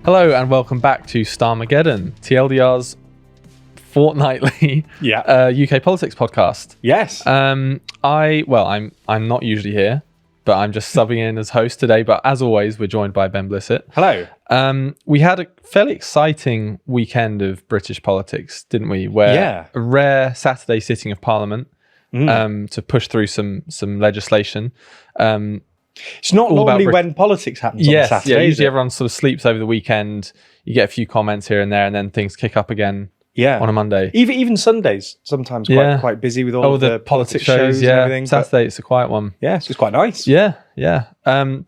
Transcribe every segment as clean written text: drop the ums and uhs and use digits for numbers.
Hello and welcome back to Starmergeddon, TLDR's fortnightly UK politics podcast. Yes. I'm not usually here, but I'm just subbing in as host today. But as always, we're joined by Ben Blissett. Hello. We had a fairly exciting weekend of British politics, didn't we? Where a rare Saturday sitting of Parliament to push through some legislation. It's not normally when politics happens on Saturday. Yeah, usually everyone sort of sleeps over the weekend. You get a few comments here and there, and then things kick up again on a Monday. Even Sundays, sometimes quite busy with all the politics shows and everything. Saturday, it's a quiet one. Yeah, it's just quite nice. Yeah.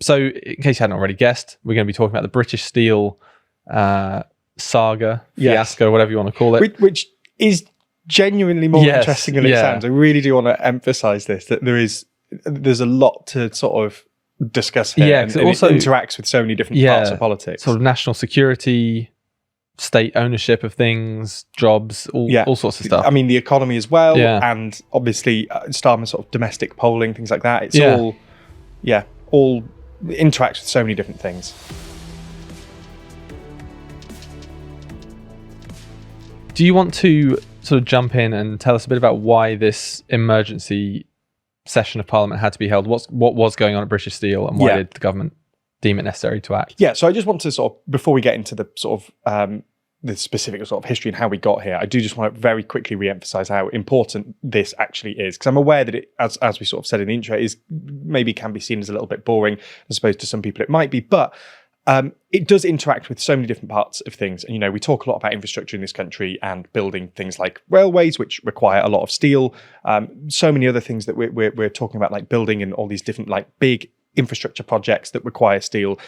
So in case you hadn't already guessed, we're going to be talking about the British Steel saga, fiasco, whatever you want to call it. Which is genuinely more interesting than it sounds. I really do want to emphasise this, that there's a lot to sort of discuss here, and it also interacts with so many different parts of politics. Sort of national security, state ownership of things, jobs, all sorts of stuff. I mean, the economy as well, and obviously Starmer sort of domestic polling, things like that. It's all interacts with so many different things. Do you want to sort of jump in and tell us a bit about why this emergency session of Parliament had to be held? What was going on at British Steel, and why did the government deem it necessary to act? Yeah, so I just want to sort of, before we get into the sort of the specific sort of history and how we got here, I do just want to very quickly re-emphasise how important this actually is, because I'm aware that it, as we sort of said in the intro, is maybe can be seen as a little bit boring. I suppose to some people it might be, but it does interact with so many different parts of things. And, we talk a lot about infrastructure in this country and building things like railways, which require a lot of steel. So many other things that we're talking about, like building and all these different like big infrastructure projects that require steel.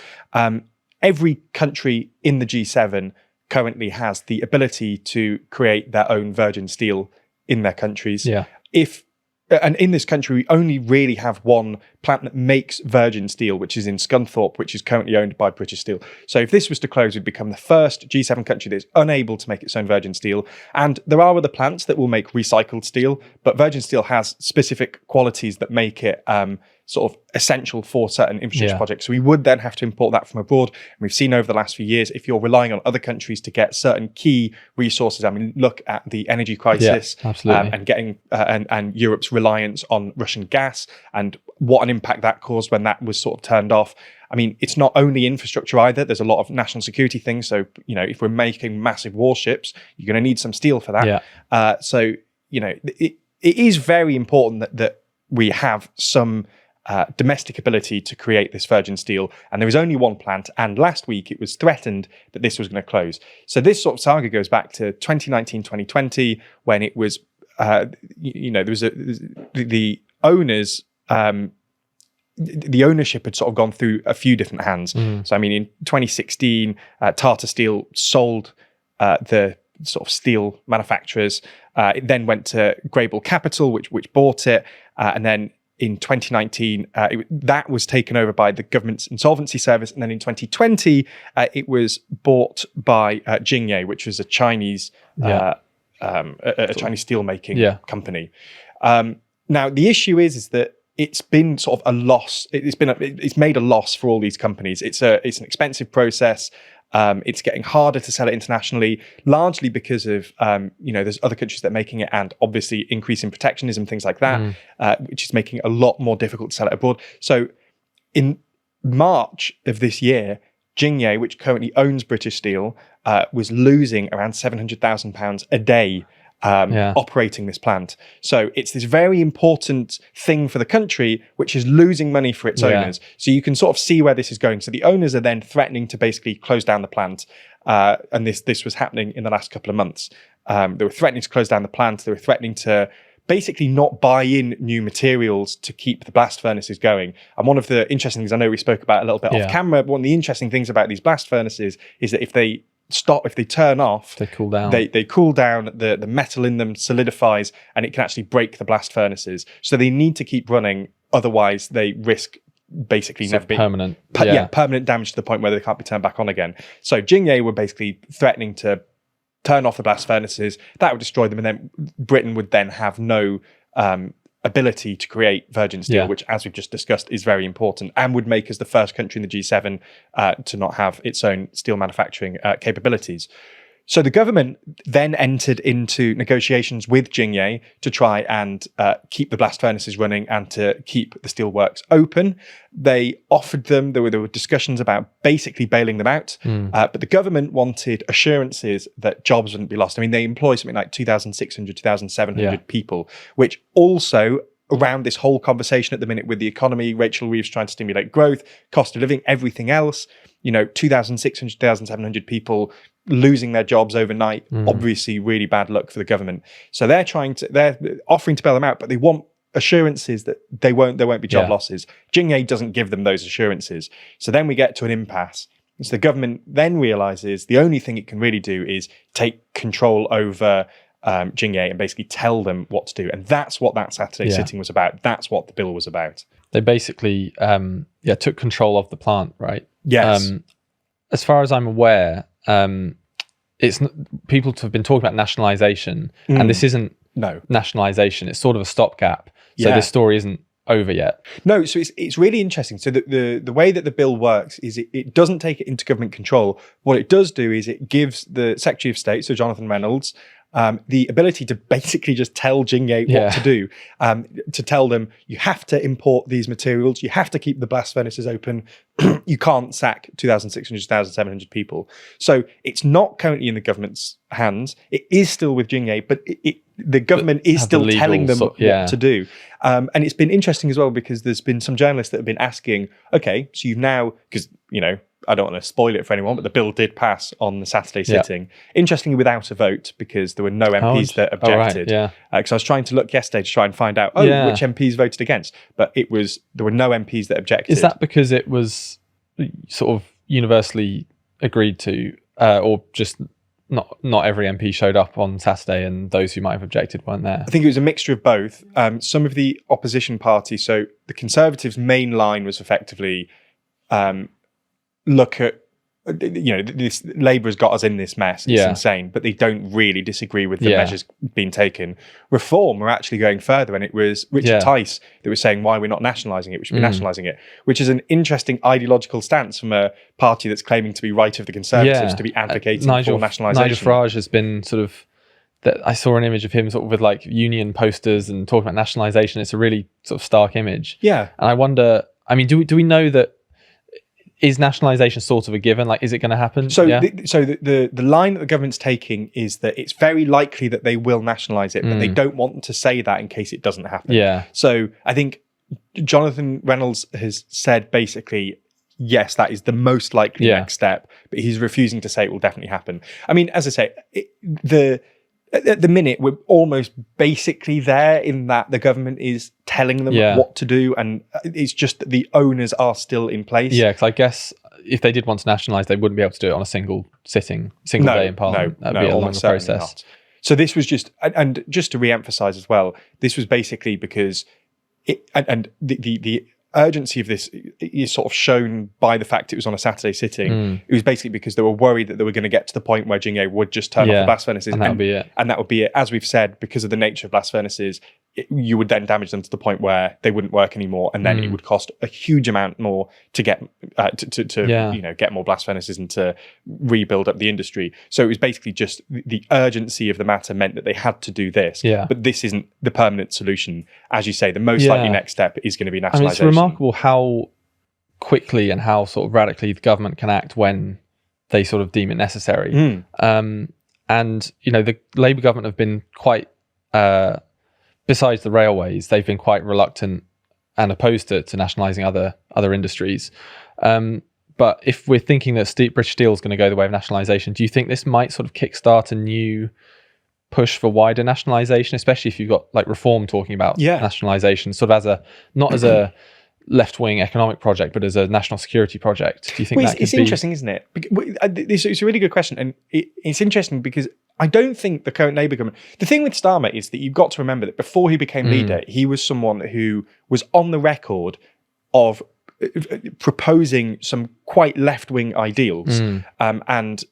Every country in the G7 currently has the ability to create their own virgin steel in their countries. Yeah. And in this country, we only really have one plant that makes virgin steel, which is in Scunthorpe, which is currently owned by British Steel. So if this was to close, we'd become the first G7 country that's unable to make its own virgin steel. And there are other plants that will make recycled steel, but virgin steel has specific qualities that make it sort of essential for certain infrastructure projects. So we would then have to import that from abroad. And we've seen over the last few years, if you're relying on other countries to get certain key resources, I mean, look at the energy crisis and getting and Europe's reliance on Russian gas and what an impact that caused when that was sort of turned off. I mean, it's not only infrastructure either. There's a lot of national security things. So, if we're making massive warships, you're going to need some steel for that. So, it is very important that we have some domestic ability to create this virgin steel. And there is only one plant. And last week it was threatened that this was going to close. So this sort of saga goes back to 2019, 2020, when it was, there was the owners, the ownership had sort of gone through a few different hands. So, I mean, in 2016, Tata Steel sold the sort of steel manufacturers. It then went to Grable Capital, which bought it. And then in 2019, that was taken over by the government's insolvency service. And then in 2020, it was bought by Jingye, which was a Chinese Chinese steel-making company. Now, the issue is that it's been sort of a loss. It's made a loss for all these companies. It's an expensive process. It's getting harder to sell it internationally, largely because of, there's other countries that are making it, and obviously increasing protectionism, things like that, which is making it a lot more difficult to sell it abroad. So in March of this year, Jingye, which currently owns British Steel, was losing around £700,000 a day operating this plant. So it's this very important thing for the country, which is losing money for its owners. So you can sort of see where this is going. So the owners are then threatening to basically close down the plant. And this was happening in the last couple of months. They were threatening to close down the plant. They were threatening to basically not buy in new materials to keep the blast furnaces going. And one of the interesting things, I know we spoke about a little bit off camera, but one of the interesting things about these blast furnaces is that if they turn off, they cool down. They cool down, the metal in them solidifies, and it can actually break the blast furnaces. So they need to keep running, otherwise they risk basically never being permanent. Permanent damage to the point where they can't be turned back on again. So Jingye were basically threatening to turn off the blast furnaces. That would destroy them, and then Britain would then have no ability to create virgin steel, which, as we've just discussed, is very important and would make us the first country in the G7 to not have its own steel manufacturing capabilities. So the government then entered into negotiations with Jingye to try and keep the blast furnaces running and to keep the steelworks open. They offered them, there were discussions about basically bailing them out, but the government wanted assurances that jobs wouldn't be lost. I mean, they employ something like 2,600, 2,700 people, which also, around this whole conversation at the minute with the economy, Rachel Reeves trying to stimulate growth, cost of living, everything else, 2,600, 2,700 people losing their jobs overnight, obviously really bad luck for the government. So they're offering to bail them out, but they want assurances that there won't be job losses. Jingye doesn't give them those assurances. So then we get to an impasse. So the government then realizes the only thing it can really do is take control over Jingye and basically tell them what to do. And that's what that Saturday sitting was about. That's what the bill was about. They basically took control of the plant, right? Yes. As far as I'm aware, people have been talking about nationalisation, and this isn't nationalisation. It's sort of a stopgap. So this story isn't over yet. No, so it's really interesting. So the way that the bill works is it doesn't take it into government control. What it does do is it gives the Secretary of State, so Jonathan Reynolds, the ability to basically just tell Jingye what to do, to tell them, you have to import these materials, you have to keep the blast furnaces open, you can't sack 2,600, 2,700 people. So it's not currently in the government's hands. It is still with Jingye, but the government is still telling them what to do. And it's been interesting as well, because there's been some journalists that have been asking, okay, so you've now, because, I don't want to spoil it for anyone, but the bill did pass on the Saturday sitting. Interestingly, without a vote, because there were no MPs that objected. Because I was trying to look yesterday to try and find out, which MPs voted against. But there were no MPs that objected. Is that because it was sort of universally agreed to, or just not every MP showed up on Saturday and those who might have objected weren't there? I think it was a mixture of both. Some of the opposition parties, so the Conservatives' main line was effectively... look at, this Labour has got us in this mess. It's insane, but they don't really disagree with the measures being taken. Reform are actually going further, and it was Richard Tice that was saying why we're not nationalising it, we should be nationalising it, which is an interesting ideological stance from a party that's claiming to be right of the Conservatives to be advocating for nationalisation. Nigel Farage has been sort of... I saw an image of him sort of with like union posters and talking about nationalisation. It's a really sort of stark image. Yeah. And I wonder, I mean, do we know that, is nationalisation sort of a given? Like, is it going to happen? So, the line that the government's taking is that it's very likely that they will nationalise it, but they don't want to say that in case it doesn't happen. Yeah. So I think Jonathan Reynolds has said basically, yes, that is the most likely next step, but he's refusing to say it will definitely happen. I mean, as I say, at the minute, we're almost basically there in that the government is telling them what to do, and it's just that the owners are still in place. Yeah, because I guess if they did want to nationalise, they wouldn't be able to do it on a single day in Parliament. That'd be a longer process. Not. So this was just, and just to re-emphasise as well, this was basically because the urgency of this is sort of shown by the fact it was on a Saturday sitting. It was basically because they were worried that they were going to get to the point where Jingye would just turn off the blast furnaces. And that would be it. And that would be it. As we've said, because of the nature of blast furnaces, you would then damage them to the point where they wouldn't work anymore, and then it would cost a huge amount more to get get more blast furnaces and to rebuild up the industry. So it was basically just the urgency of the matter meant that they had to do this. But this isn't the permanent solution. As you say, the most likely next step is going to be nationalisation. I mean, it's remarkable how quickly and how sort of radically the government can act when they sort of deem it necessary. And the Labour government have been quite besides the railways, they've been quite reluctant and opposed to nationalising other industries. But if we're thinking that British Steel is going to go the way of nationalisation, do you think this might sort of kickstart a new push for wider nationalisation, especially if you've got like Reform talking about nationalisation, sort of not as a left-wing economic project, but as a national security project? Do you think it's interesting, isn't it? It's a really good question, and it's interesting because I don't think the current Labour government... The thing with Starmer is that you've got to remember that before he became leader, he was someone who was on the record of proposing some quite left-wing ideals. And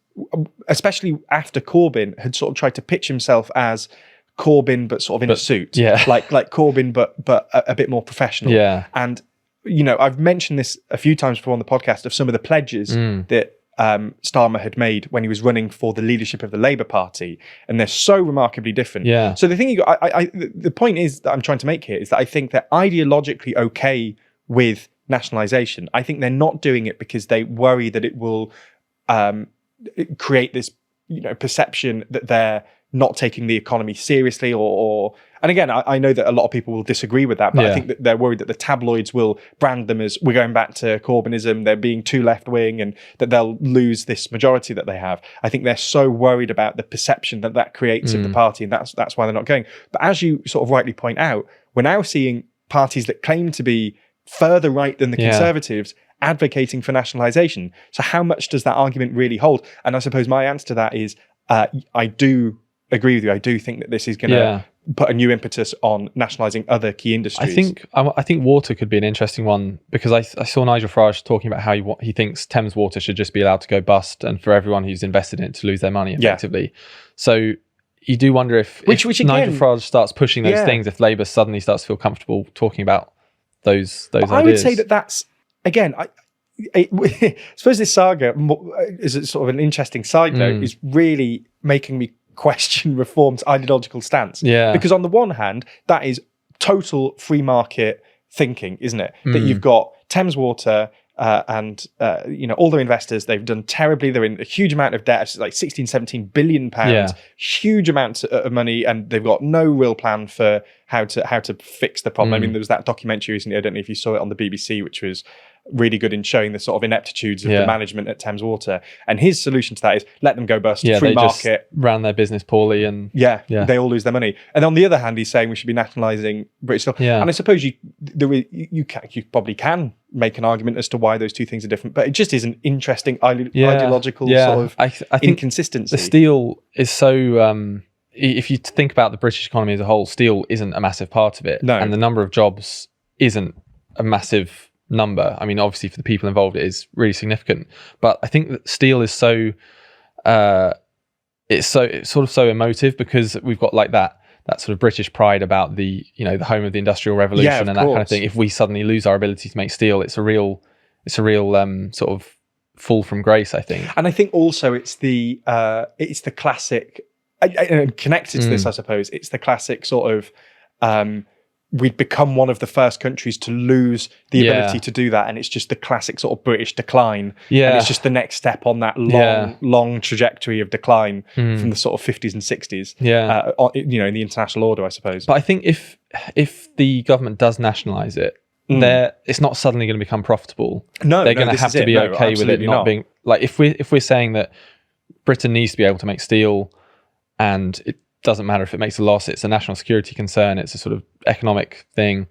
especially after Corbyn had sort of tried to pitch himself as Corbyn, but sort of in a suit. Yeah. Like Corbyn, but a bit more professional. Yeah. And, I've mentioned this a few times before on the podcast of some of the pledges that Starmer had made when he was running for the leadership of the Labour Party, and they're so remarkably different. Yeah. So the thing the point is that I'm trying to make here is that I think they're ideologically okay with nationalisation. I think they're not doing it because they worry that it will create this, perception that they're not taking the economy seriously, or and again, I know that a lot of people will disagree with that, but I think that they're worried that the tabloids will brand them as we're going back to Corbynism, they're being too left-wing, and that they'll lose this majority that they have. I think they're so worried about the perception that creates of the party, and that's why they're not going. But as you sort of rightly point out, we're now seeing parties that claim to be further right than the Conservatives advocating for nationalisation. So how much does that argument really hold? And I suppose my answer to that is I do agree with you. I do think that this is going to put a new impetus on nationalising other key industries. I think water could be an interesting one, because I saw Nigel Farage talking about how he thinks Thames Water should just be allowed to go bust, and for everyone who's invested in it to lose their money effectively. So you do wonder if Nigel Farage starts pushing those things, if Labour suddenly starts to feel comfortable talking about those ideas. I would say that's, again, I suppose this saga is a sort of an interesting side note, is really making me question Reform's ideological stance. Yeah. Because on the one hand, that is total free market thinking, isn't it? That you've got Thames Water and all their investors, they've done terribly. They're in a huge amount of debt, it's like 16, 17 billion pounds, huge amounts of money, and they've got no real plan for how to fix the problem. I mean, there was that documentary recently, I don't know if you saw it, on the BBC, which was really good in showing the sort of ineptitudes of the management at Thames Water. And his solution to that is let them go bust, free market. Just ran their business poorly, and they all lose their money. And on the other hand, he's saying we should be nationalising British Steel. Yeah. And I suppose you probably can make an argument as to why those two things are different, but it just is an interesting ideological sort of I think inconsistency. The steel is so... if you think about the British economy as a whole, steel isn't a massive part of it. No. And the number of jobs isn't a massive number. I mean, obviously for the people involved, it is really significant. But I think that steel is so... it's sort of so emotive, because we've got like that sort of British pride about the the home of the Industrial Revolution and that kind of thing. If we suddenly lose our ability to make steel, it's a real sort of fall from grace, I think. And I think also it's the classic, and connected to this, I suppose, it's the classic sort of we'd become one of the first countries to lose the ability to do that, and it's just the classic sort of British decline. Yeah, and it's just the next step on that long trajectory of decline from the sort of 50s and 60s. Yeah, in the international order, I suppose. But I think if the government does nationalise it, it's not suddenly going to become profitable. No, they're going to have to be okay with it not being like, if we're saying that Britain needs to be able to make steel, and it doesn't matter if it makes a loss, it's a national security concern, it's a sort of economic thing,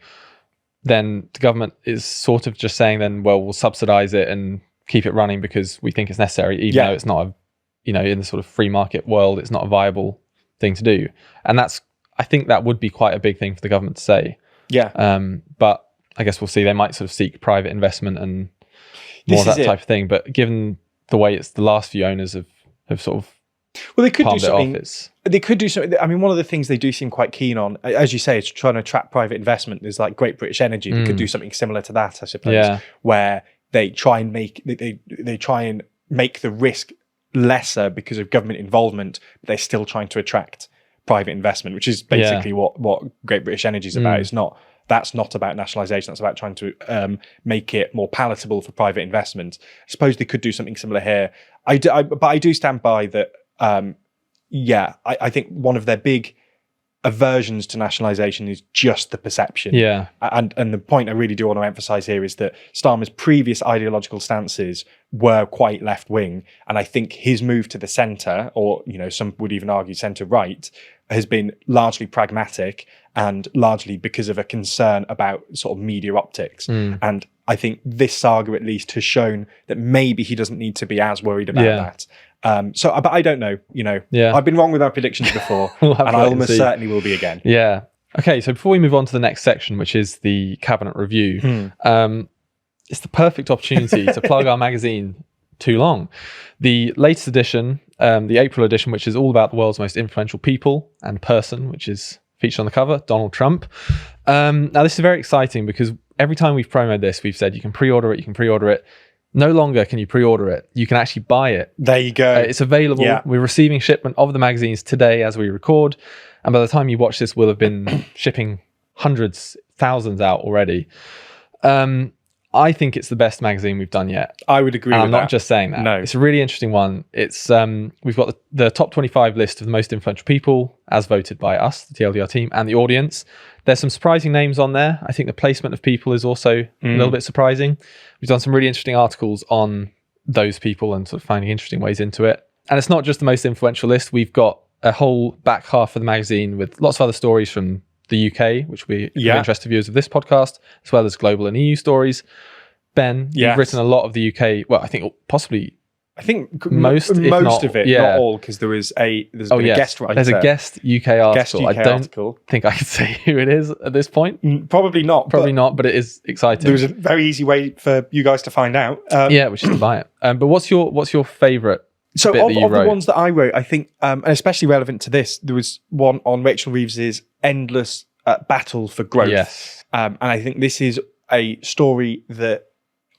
then the government is sort of just saying then, well, we'll subsidise it and keep it running because we think it's necessary, even though it's not in the sort of free market world, it's not a viable thing to do. And I think that would be quite a big thing for the government to say. Yeah. But I guess we'll see. They might sort of seek private investment and more of that type of thing. But given the way it's the last few owners have sort of they could do something. They could do something. I mean, one of the things they do seem quite keen on, as you say, is trying to attract private investment. There's like Great British Energy. They could do something similar to that, I suppose, where they try and make the risk lesser because of government involvement, but they're still trying to attract private investment, which is basically what Great British Energy is about. That's not about nationalisation. That's about trying to make it more palatable for private investment. I suppose they could do something similar here. But I do stand by that. I think one of their big aversions to nationalisation is just the perception. Yeah. And the point I really do want to emphasise here is that Starmer's previous ideological stances were quite left-wing, and I think his move to the centre, or some would even argue centre-right, has been largely pragmatic and largely because of a concern about sort of media optics. And I think this saga at least has shown that maybe he doesn't need to be as worried about that. But I don't know, I've been wrong with our predictions before, and I almost certainly will be again. Yeah. Okay, so before we move on to the next section, which is the cabinet review, it's the perfect opportunity to plug our magazine too long. The latest edition the April edition, which is all about the world's most influential people and person, which is featured on the cover, Donald Trump. Now, this is very exciting because every time we've promoted this, we've said you can pre-order it. No longer can you pre-order it. You can actually buy it. There you go. It's available. Yeah. We're receiving shipment of the magazines today as we record. And by the time you watch this, we'll have been shipping hundreds, thousands out already. I think it's the best magazine we've done yet. I would agree with that. I'm not just saying that. No. It's a really interesting one. It's we've got the top 25 list of the most influential people as voted by us, the TLDR team, and the audience. There's some surprising names on there. I think the placement of people is also a little bit surprising. We've done some really interesting articles on those people and sort of finding interesting ways into it. And it's not just the most influential list. We've got a whole back half of the magazine with lots of other stories from the UK, which will be of interest to viewers of this podcast, as well as global and EU stories. Ben, you've written a lot of the UK. Well, I think possibly. I think most of it, yeah. not all, because there's a guest writer. There's a guest UK article. I don't article. think I can say who it is at this point. Probably not, but it is exciting. There was a very easy way for you guys to find out. Which is to buy it. But what's your favourite? So of the ones that I wrote, I think, and especially relevant to this, there was one on Rachel Reeves's endless battle for growth. Yes. And I think this is a story that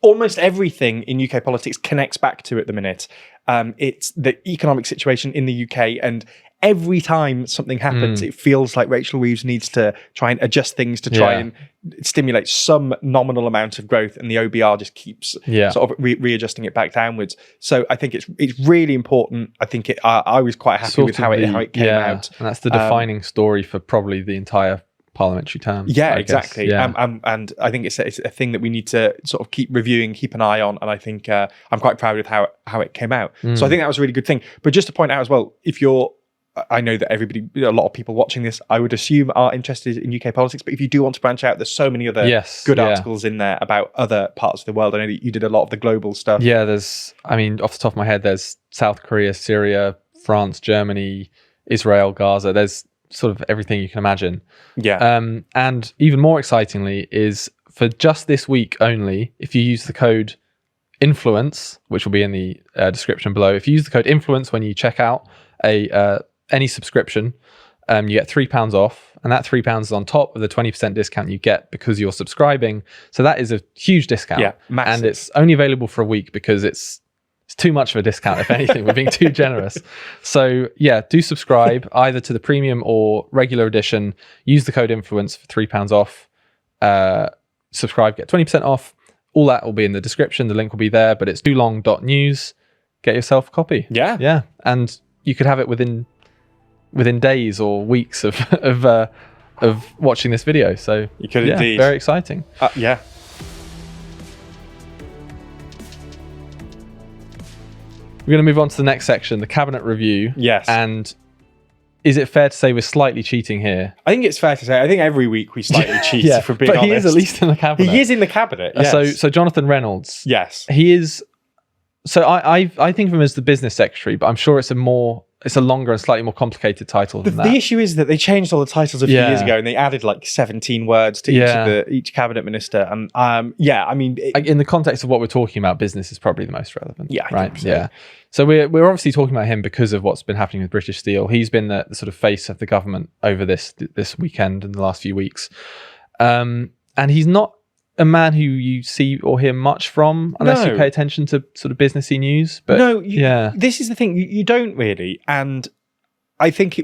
almost everything in UK politics connects back to at the minute. It's the economic situation in the UK, and every time something happens, it feels like Rachel Reeves needs to try and adjust things to try and stimulate some nominal amount of growth, and the OBR just keeps sort of readjusting it back downwards. So I think it's really important. I think I was quite happy with how it came out. And that's the defining story for probably the entire parliamentary term. Yeah, exactly. And I think it's a thing that we need to sort of keep reviewing, keep an eye on. And I think I'm quite proud of how it came out. So I think that was a really good thing. But just to point out as well, I know that a lot of people watching this, I would assume, are interested in UK politics. But if you do want to branch out, there's so many other good articles in there about other parts of the world. I know that you did a lot of the global stuff. Yeah, off the top of my head, there's South Korea, Syria, France, Germany, Israel, Gaza. There's sort of everything you can imagine. Yeah. And even more excitingly is for just this week only, if you use the code INFLUENCE, which will be in the description below, if you use the code INFLUENCE when you check out any subscription, you get £3 off, and that £3 is on top of the 20% discount you get because you're subscribing. So that is a huge discount. Yeah, massive. And it's only available for a week because it's too much of a discount, if anything. We're being too generous. So yeah, do subscribe either to the premium or regular edition. Use the code INFLUENCE for £3 off. Subscribe, get 20% off. All that will be in the description. The link will be there, but it's toolong.news. Get yourself a copy. Yeah. Yeah. And you could have it within days or weeks of watching this video. So you could indeed. Very exciting. Yeah. We're going to move on to the next section, the cabinet review. Yes. And is it fair to say we're slightly cheating here? I think it's fair to say. I think every week we slightly cheat, for being honest. But he is at least in the cabinet. He is in the cabinet, yes. So Jonathan Reynolds. Yes. He is... So I think of him as the business secretary, but I'm sure it's a longer and slightly more complicated title than that. The issue is that they changed all the titles a few years ago, and they added like 17 words to each cabinet minister. And in the context of what we're talking about, business is probably the most relevant. Yeah, right. So. Yeah. So we're obviously talking about him because of what's been happening with British Steel. He's been the sort of face of the government over this weekend and the last few weeks, and he's not a man who you see or hear much from unless you pay attention to sort of businessy news. But this is the thing, you don't really. And I think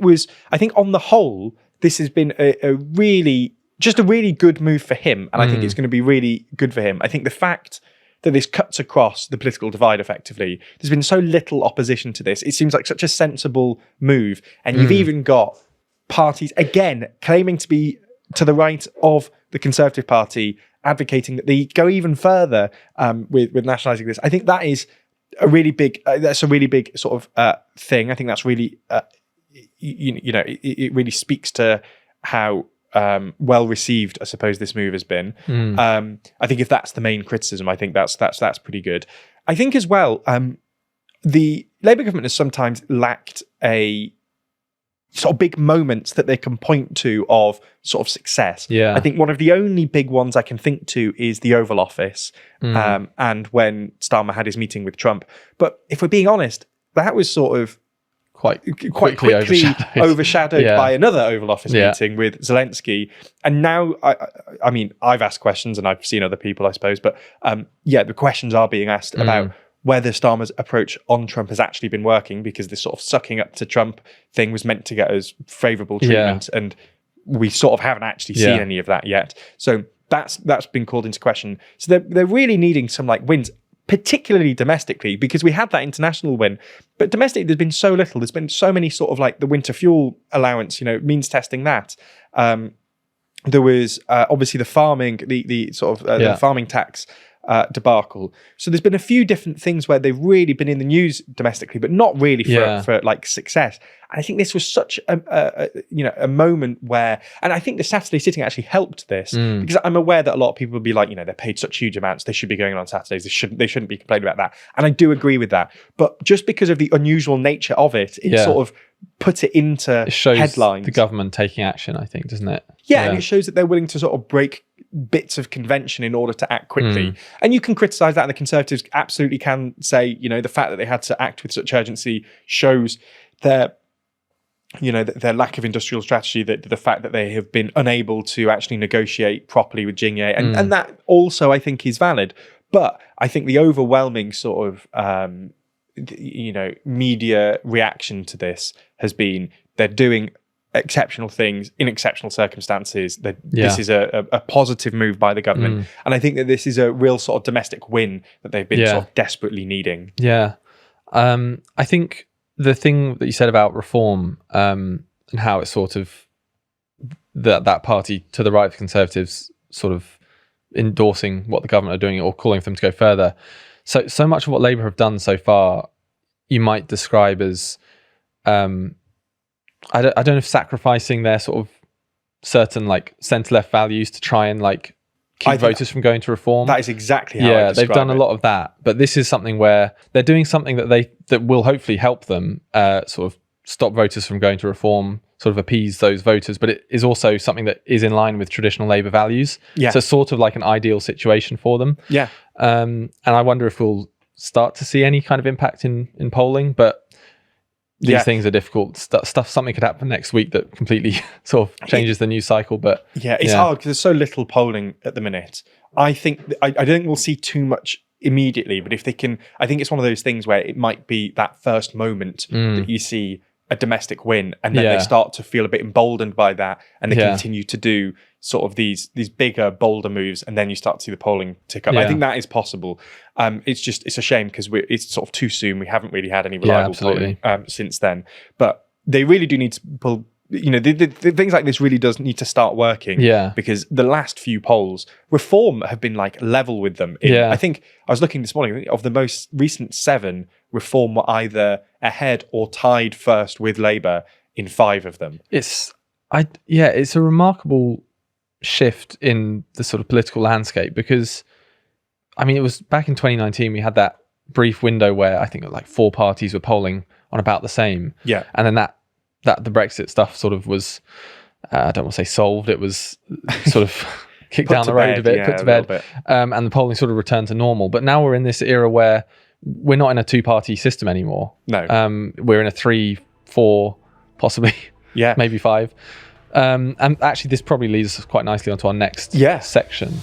on the whole, this has been a really good move for him. And I think it's going to be really good for him. I think the fact that this cuts across the political divide effectively, there's been so little opposition to this. It seems like such a sensible move. And you've even got parties, again, claiming to be to the right of the Conservative Party, advocating that they go even further with nationalising this. I think that is a really big. That's a really big sort of thing. I think that's really, it really speaks to how well received, I suppose, this move has been. I think if that's the main criticism, I think that's pretty good. I think as well, the Labour government has sometimes lacked a sort of big moments that they can point to of sort of success. Yeah. I think one of the only big ones I can think to is the Oval Office and when Starmer had his meeting with Trump. But if we're being honest, that was sort of quite quickly overshadowed Yeah. by another Oval Office Yeah. meeting with Zelensky. And now, I mean, I've asked questions and I've seen other people, I suppose, but the questions are being asked about whether Starmer's approach on Trump has actually been working, because this sort of sucking up to Trump thing was meant to get us favourable treatment, and we sort of haven't actually seen any of that yet. So that's been called into question. So they're really needing some like wins, particularly domestically, because we had that international win, but domestically there's been so little. There's been so many sort of like the winter fuel allowance, means testing that. There was obviously the farming, the sort of the farming tax debacle. So there's been a few different things where they've really been in the news domestically, but not really for like success. And I think this was such a moment where, and I think the Saturday sitting actually helped this, because I'm aware that a lot of people would be like, they're paid such huge amounts, they should be going on Saturdays, they shouldn't be complaining about that. And I do agree with that. But just because of the unusual nature of it, it sort of put it into headlines. The government taking action, I think, doesn't it? Yeah, and it shows that they're willing to sort of break bits of convention in order to act quickly. And you can criticize that, and the Conservatives absolutely can say, the fact that they had to act with such urgency shows their lack of industrial strategy, that the fact that they have been unable to actually negotiate properly with Jingye, and that also I think is valid. But I think the overwhelming sort of media reaction to this has been they're doing exceptional things in exceptional circumstances. This is a positive move by the government, and I think that this is a real sort of domestic win that they've been sort of desperately needing. I think the thing that you said about reform and how it's sort of that party to the right of the Conservatives sort of endorsing what the government are doing or calling for them to go further. So much of what Labour have done so far, you might describe as I don't know if sacrificing their sort of certain like centre-left values to try and like keep voters from going to reform. That is exactly how I describe they've done a lot of that. But this is something where they're doing something that will hopefully help them sort of stop voters from going to reform, sort of appease those voters. But it is also something that is in line with traditional Labour values. So it's sort of like an ideal situation for them. And I wonder if we'll start to see any kind of impact in polling. But these things are difficult. Something could happen next week that completely sort of changes the news cycle. But it's hard because there's so little polling at the minute. I don't think we'll see too much immediately, but if they can, I think it's one of those things where it might be that first moment that you see a domestic win, and then they start to feel a bit emboldened by that, and they continue to do sort of these bigger, bolder moves, and then you start to see the polling tick up. I think that is possible. It's a shame because it's sort of too soon. We haven't really had any reliable polling since then. But they really do need to pull. The things like this really does need to start working. Because the last few polls, Reform have been like level with them. I think I was looking this morning, of the most recent 7, Reform were either ahead or tied first with Labour in 5 of them. It's a remarkable shift in the sort of political landscape, because I mean, it was back in 2019 we had that brief window where I think like 4 parties were polling on about the same, and then that the Brexit stuff sort of was I don't want to say solved, it was sort of kicked down the road a bit, put to bed, and the polling sort of returned to normal. But now we're in this era where we're not in a 2-party system anymore. We're in a 3, 4, possibly maybe 5. And actually, this probably leads us quite nicely onto our next section.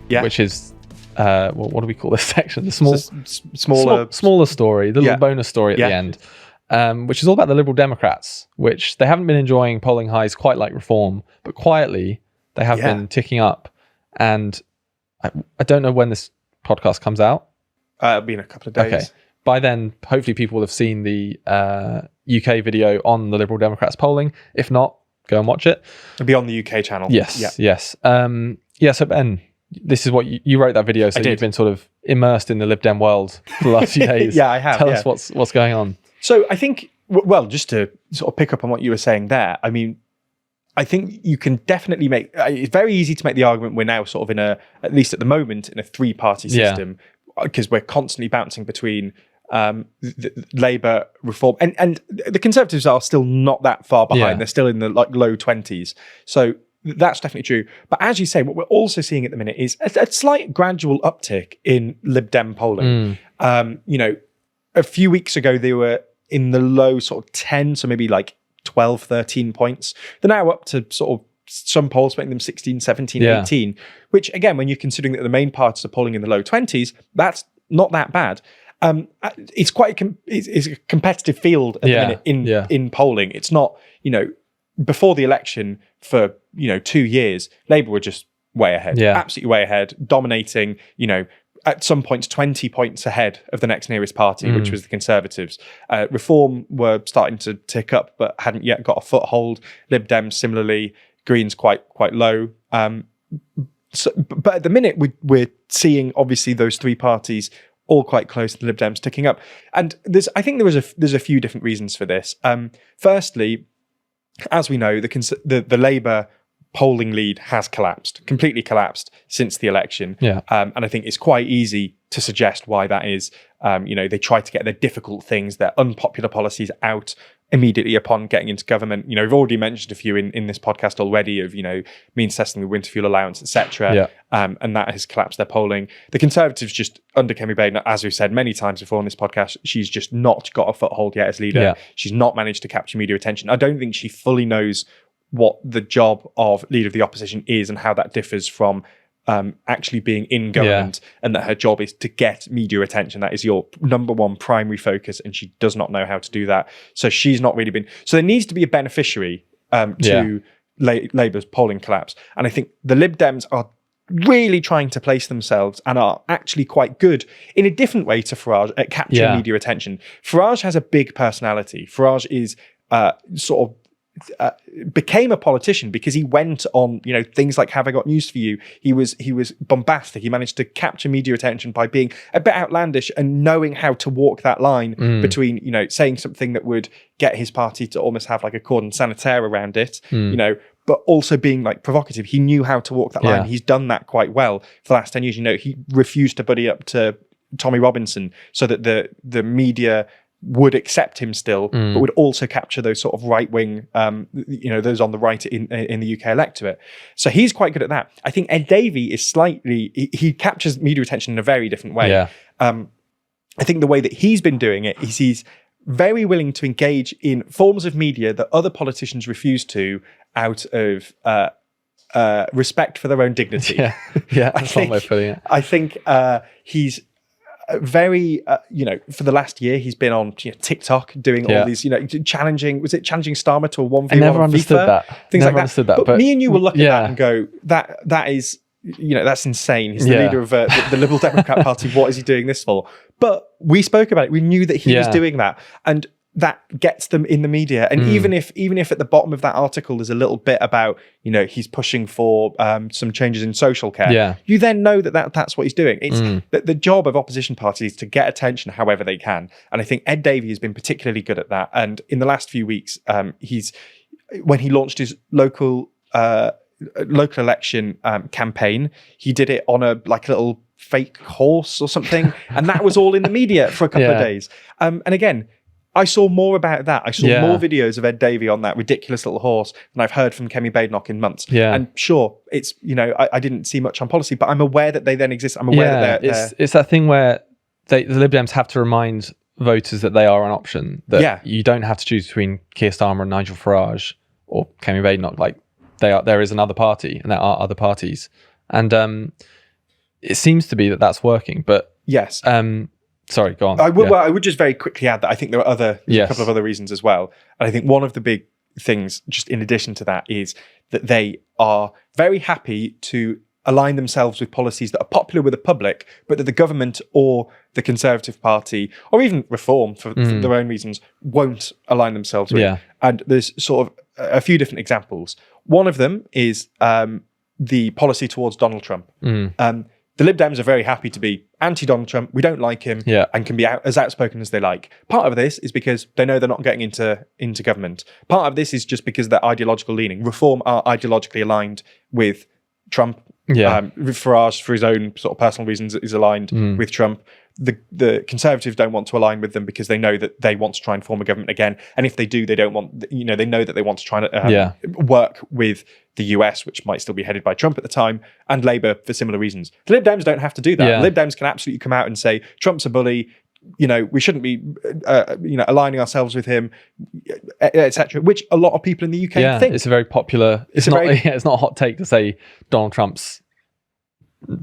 Which is, what do we call this section? The smaller story, the little bonus story at the end, which is all about the Liberal Democrats, which they haven't been enjoying polling highs quite like Reform, but quietly they have been ticking up. And I don't know when this podcast comes out. It'll be in a couple of days. Okay. By then, hopefully people will have seen the UK video on the Liberal Democrats polling. If not, go and watch it. It'll be on the UK channel. Yes. So Ben, this is what you wrote that video. So you've been sort of immersed in the Lib Dem world for the last few days. I have. Tell us what's going on. So I think, well, just to sort of pick up on what you were saying there, I mean, I think you can definitely make, it's very easy to make the argument we're now sort of at least at the moment, in a 3-party system, because we're constantly bouncing between the Labour, Reform, and the Conservatives are still not that far behind. They're still in the like low 20s. So that's definitely true. But as you say, what we're also seeing at the minute is a slight gradual uptick in Lib Dem polling. You know, a few weeks ago, they were in the low sort of 10, so maybe like 12, 13 points. They're now up to sort of some polls making them 16, 17, 18, which again, when you're considering that the main parties are polling in the low 20s, that's not that bad. It's quite it's a competitive field at the minute in polling. It's not, you know, before the election for, you know, 2 years, Labour were just way ahead, absolutely way ahead, dominating, you know, at some points 20 points ahead of the next nearest party, which was the Conservatives. Reform were starting to tick up, but hadn't yet got a foothold. Lib Dems similarly, Greens quite low. But at the minute, we're seeing obviously those three parties all quite close to the Lib Dems ticking up, and I think there's a few different reasons for this. Firstly, as we know, the Labour polling lead has completely collapsed since the election. And I think it's quite easy to suggest why that is. You know, they try to get their difficult things, their unpopular policies out immediately upon getting into government. You know, we've already mentioned a few in this podcast already of, you know, means testing the winter fuel allowance, etc. And that has collapsed their polling. The Conservatives just, under Kemi Baden, as we've said many times before on this podcast, she's just not got a foothold yet as leader. She's not managed to capture media attention. I don't think she fully knows what the job of leader of the opposition is and how that differs from actually being in government, and that her job is to get media attention. That is your number one primary focus, and she does not know how to do that. So she's not really been... So there needs to be a beneficiary to Labour's polling collapse. And I think the Lib Dems are really trying to place themselves and are actually quite good in a different way to Farage at capturing media attention. Farage has a big personality. Farage is sort of became a politician because he went on, you know, things like Have I Got News For You. He was bombastic. He managed to capture media attention by being a bit outlandish and knowing how to walk that line between, you know, saying something that would get his party to almost have like a cordon sanitaire around it, you know, but also being like provocative. He knew how to walk that line. He's done that quite well for the last 10 years. You know, he refused to buddy up to Tommy Robinson so that the media would accept him still, but would also capture those sort of right-wing, you know, those on the right in the UK electorate. So he's quite good at that. I think Ed Davey is he captures media attention in a very different way. I think the way that he's been doing it is he's very willing to engage in forms of media that other politicians refuse to out of respect for their own dignity. That's one way of putting it. I think he's very, you know, for the last year, he's been on TikTok doing all these, you know, challenging Starmer to a 1v1 I never understood that. Things never like understood that. that. But me and you will look at that and go, that is, you know, that's insane. He's the leader of the Liberal Democrat Party. What is he doing this for? But we spoke about it. We knew that he was doing that. And that gets them in the media. And even if at the bottom of that article there's a little bit about, you know, he's pushing for some changes in social care, you then know that's what he's doing. It's the job of opposition parties to get attention however they can. And I think Ed Davey has been particularly good at that. And in the last few weeks, when he launched his local election campaign, he did it on a little fake horse or something. And that was all in the media for a couple of days. And again, I saw more about that. I saw more videos of Ed Davey on that ridiculous little horse than I've heard from Kemi Badenoch in months. And sure, it's, you know, I didn't see much on policy, but I'm aware that they then exist. I'm aware that it's that thing where the Lib Dems have to remind voters that they are an option, that you don't have to choose between Keir Starmer and Nigel Farage or Kemi Badenoch. Like there is another party, and there are other parties, and it seems to be that that's working. But yes. Sorry, go on. Well, I would just very quickly add that I think there are a couple of other reasons as well. And I think one of the big things, just in addition to that, is that they are very happy to align themselves with policies that are popular with the public, but that the government or the Conservative Party, or even Reform for their own reasons, won't align themselves with. And there's sort of a few different examples. One of them is the policy towards Donald Trump. The Lib Dems are very happy to be anti-Donald Trump. We don't like him, and can be as outspoken as they like. Part of this is because they know they're not getting into government. Part of this is just because of their ideological leaning. Reform are ideologically aligned with Trump. Farage, for his own sort of personal reasons, is aligned with Trump. the Conservatives don't want to align with them because they know that they want to try and form a government again. And if they do, they don't want, they know that they want to try and work with the US, which might still be headed by Trump at the time, and Labour for similar reasons. The Lib Dems don't have to do that. Yeah. The Lib Dems can absolutely come out and say, Trump's a bully, we shouldn't be, aligning ourselves with him, etc. Which a lot of people in the UK think. It's a very popular. It's not a hot take to say Donald Trump's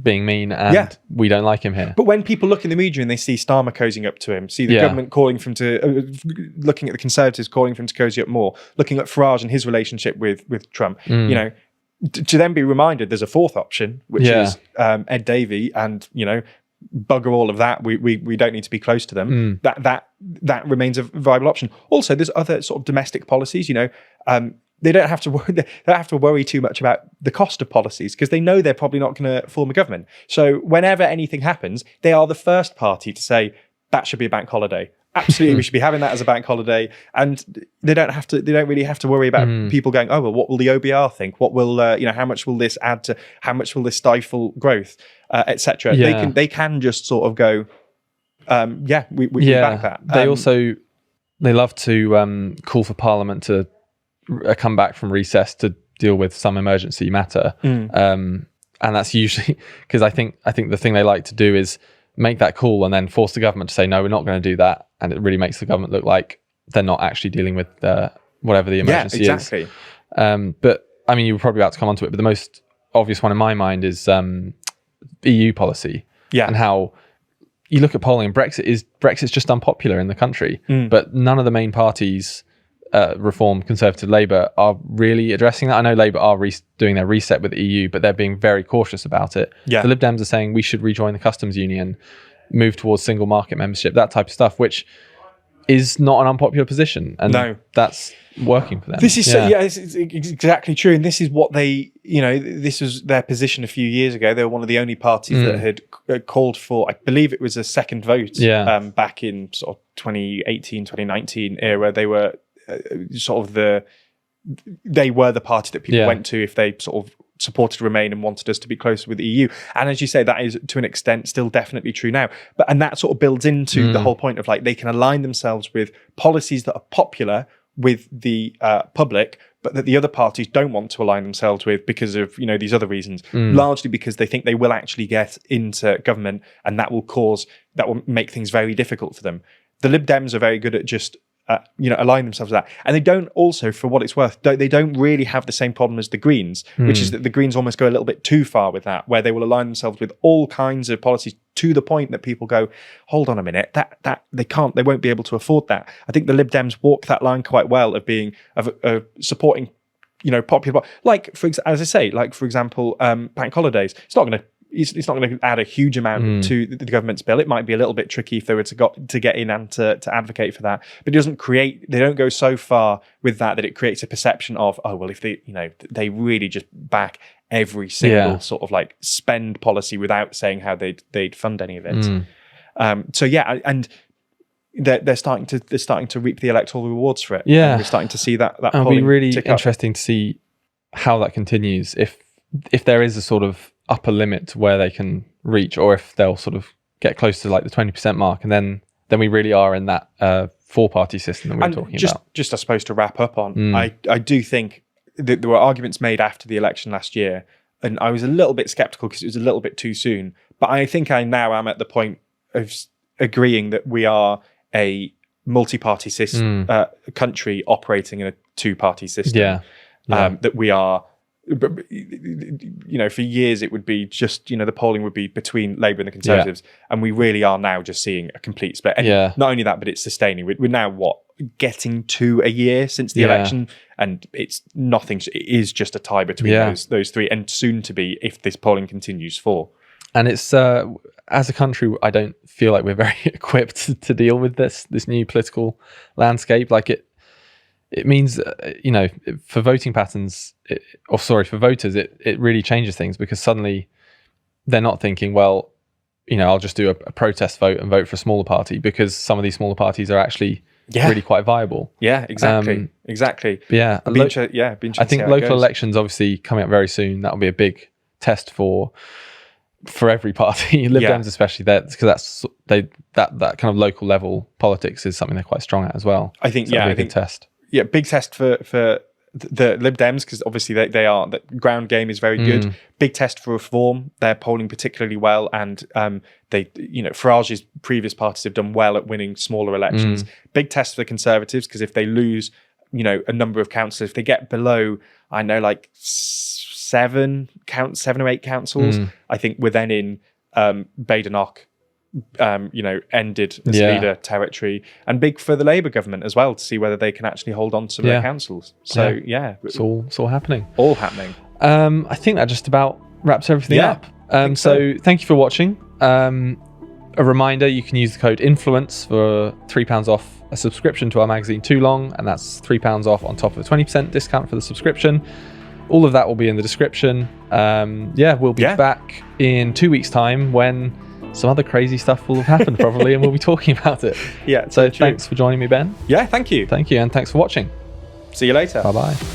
being mean and we don't like him here. But when people look in the media and they see Starmer cozying up to him, see the government calling for him to, looking at the Conservatives calling for him to cozy up more, looking at Farage and his relationship with Trump, to then be reminded there's a fourth option, which is Ed Davey, and bugger all of that. We don't need to be close to them. That remains a viable option. Also, there's other sort of domestic policies. They don't have to worry too much about the cost of policies because they know they're probably not going to form a government. So whenever anything happens, they are the first party to say that should be a bank holiday. Absolutely, we should be having that as a bank holiday, and they don't really have to worry about people going, oh well, what will the OBR think? What will how much will this add to? How much will this stifle growth, etc. They can just sort of go, we back that. They love to call for Parliament to come back from recess to deal with some emergency matter, and that's usually because I think the thing they like to do is make that call and then force the government to say no, we're not going to do that, and it really makes the government look like they're not actually dealing with whatever the emergency is. But I mean, you were probably about to come onto it, but the most obvious one in my mind is EU policy, and how you look at polling, and Brexit's just unpopular in the country, but none of the main parties, Reform, Conservative, Labour, are really addressing that. I know Labour are doing their reset with the EU, but they're being very cautious about it. The Lib Dems are saying we should rejoin the customs union, move towards single market membership, that type of stuff, which is not an unpopular position, and that's working for them. This is it's exactly true, and this is what they, this was their position a few years ago. They were one of the only parties that had called for, I believe it was a second vote, back in sort of 2018, 2019 era. They were they were the party that people went to if they sort of supported Remain and wanted us to be closer with the EU. And as you say, that is to an extent still definitely true now. And that sort of builds into the whole point of like they can align themselves with policies that are popular with the public, but that the other parties don't want to align themselves with because of these other reasons, largely because they think they will actually get into government, and that will make things very difficult for them. The Lib Dems are very good at just align themselves with that. And they don't also, for what it's worth, they don't really have the same problem as the Greens, which is that the Greens almost go a little bit too far with that, where they will align themselves with all kinds of policies to the point that people go, hold on a minute, that they won't be able to afford that. I think the Lib Dems walk that line quite well of being, of supporting, popular, for example, bank holidays. It's not going to add a huge amount to the government's bill. It might be a little bit tricky if they were to get in and to advocate for that. But it doesn't they don't go so far with that it creates a perception of, oh, well, if they really just back every single sort of like spend policy without saying how they'd fund any of it. And they're starting to reap the electoral rewards for it. Yeah. And we're starting to see that it'll be really interesting to see how that continues. If there is a sort of upper limit to where they can reach, or if they'll sort of get close to like the 20% mark, and then we really are in that four-party system that we were talking about. Just I suppose to wrap up on, I do think that there were arguments made after the election last year, and I was a little bit skeptical because it was a little bit too soon. But I think I now am at the point of agreeing that we are a multi-party system country operating in a two-party system. That we are. For years it would be just the polling would be between Labour and the Conservatives, and we really are now just seeing a complete split. And not only that, but it's sustaining. We're now getting to a year since the election, and it's nothing. It is just a tie between those three, and soon to be, if this polling continues, four. And it's as a country, I don't feel like we're very equipped to deal with this new political landscape. Like it means, for voting patterns, for voters, it really changes things, because suddenly they're not thinking, well, I'll just do a protest vote and vote for a smaller party, because some of these smaller parties are actually really quite viable. Yeah, exactly. Exactly. Yeah. I think local elections obviously coming up very soon. That'll be a big test for for every party, Lib Yeah. Dems especially, because that kind of local level politics is something they're quite strong at as well. I think, So that'll yeah, be a good test. Yeah, big test for the Lib Dems, because obviously they are, the ground game is very good. Big test for Reform. They're polling particularly well, and they, Farage's previous parties have done well at winning smaller elections. Big test for the Conservatives, because if they lose, a number of councillors, if they get below, I know, like 7 or 8 councils, I think we're then in Badenoch, ended as leader territory, and big for the Labour government as well, to see whether they can actually hold on to some of their councils. So it's all happening. All happening. I think that just about wraps everything up. So Thank you for watching. A reminder, you can use the code INFLUENCE for £3 off a subscription to our magazine Too Long, and that's £3 off on top of a 20% discount for the subscription. All of that will be in the description. We'll be back in 2 weeks' time when some other crazy stuff will have happened probably, and we'll be talking about it. Yeah. So thanks for joining me, Ben. Yeah, thank you. Thank you, and thanks for watching. See you later. Bye-bye.